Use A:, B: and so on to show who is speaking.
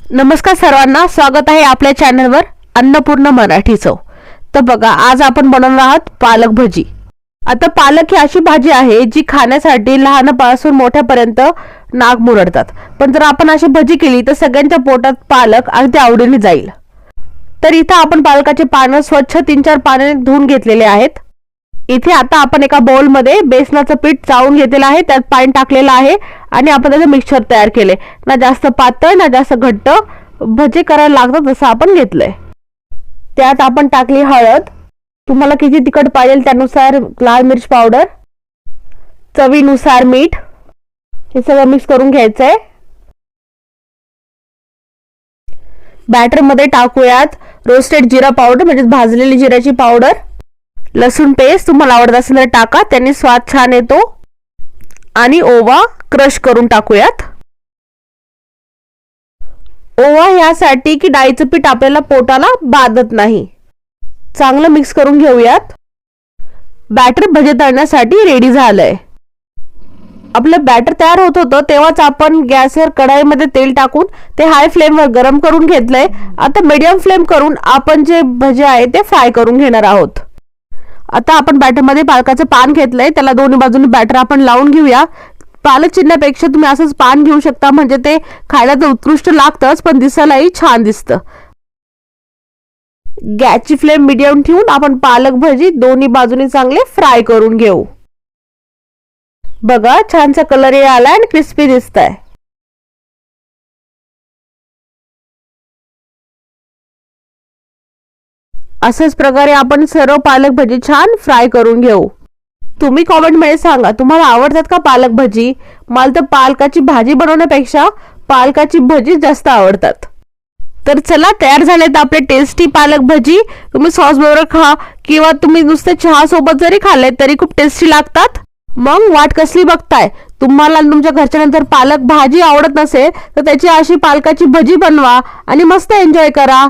A: नमस्कार सर्वांना, स्वागत आहे आपल्या चॅनलवर अन्नपूर्णा मराठी चव। तर बघा, आज आपण बनवणार आहोत पालक भजी। आता पालक ही अशी भाजी आहे जी खाण्यासाठी लहानापासून मोठ्यापर्यंत नाक मुरडतात, पण जर आपण अशी भजी केली तर सगळ्यांच्या पोटात पालक अगदी आवडीने जाईल। तर इथे आपण पालकाचे पानं स्वच्छ 3-4 पाण्याने धुवून घेतलेले आहेत। इथे आता आपण एका बाउल मध्ये बेसनाचं पीठ चाळून घेतलेलं आहे, त्यात पाणी टाकलेलं आहे आणि आपण त्याचं मिक्सचर तयार केले। ना जास्त पातळ ना जास्त घट्ट भजी करायला लागतात तसं आपण घेतलंय। त्यात आपण टाकली हळद, तुम्हाला किती तिखट पाहिजे त्यानुसार लाल मिर्च पावडर, चवीनुसार मीठ, हे सगळं मिक्स करून घ्यायचंय। बॅटर मध्ये टाकूयात रोस्टेड जिरा पावडर म्हणजे भाजलेली जिऱ्याची पावडर, लसूण पेस्ट तुम्हाला आवडत असेल तर टाका, त्याने स्वाद छान येतो, आणि ओवा क्रश करून टाकूयात। ओवा यासाठी की डाळीचं पीठ आपल्याला पोटाला बाधत नाही। चांगलं मिक्स करून घेऊयात। बॅटर भजी तळण्यासाठी रेडी झालंय। आपलं बॅटर तयार होत होतं तेव्हाच आपण गॅसवर कढईमध्ये तेल टाकून ते हाय फ्लेमवर गरम करून घेतलंय। आता मीडियम फ्लेम करून आपण जे भजी आहे ते फ्राय करून घेणार आहोत। आता आपण बॅटर मध्ये पालकाचं पान घेतलंय, त्याला दोन्ही बाजूने बॅटर आपण लावून घेऊया। पालक चिरण्यापेक्षा तुम्ही असंच पान घेऊ शकता, म्हणजे ते खायला तर उत्कृष्ट लागतंच पण दिसायलाही छान दिसतं। गॅसची फ्लेम मीडियम ठेवून आपण पालक भजी दोन्ही बाजूने चांगले फ्राय करून घेऊ। बघा, छानसा कलर आलाय आणि क्रिस्पी दिसतंय। अशाच प्रकारे आपण सर्व पालक भजी छान फ्राय करून घेऊ। तुम्ही कमेंट मध्ये सांगा तुम्हाला आवडतात का पालक भजी। मला तर पालकाची भाजी बनवण्यापेक्षा पालकाची भजी जास्त आवडतात। तर चला, तयार झालेत आपले टेस्टी पालक भजी। तुम्ही सॉस बरोबर खा किंवा तुम्ही नुसते चहा सोबत जरी खाल्ले तरी खूप टेस्टी लागतात। मग वाट कसली बघताय? तुम्हाला तुमच्या घरच्या नंतर पालक भाजी आवडत नसेल तर त्याची अशी पालकाची भजी बनवा आणि मस्त एन्जॉय करा।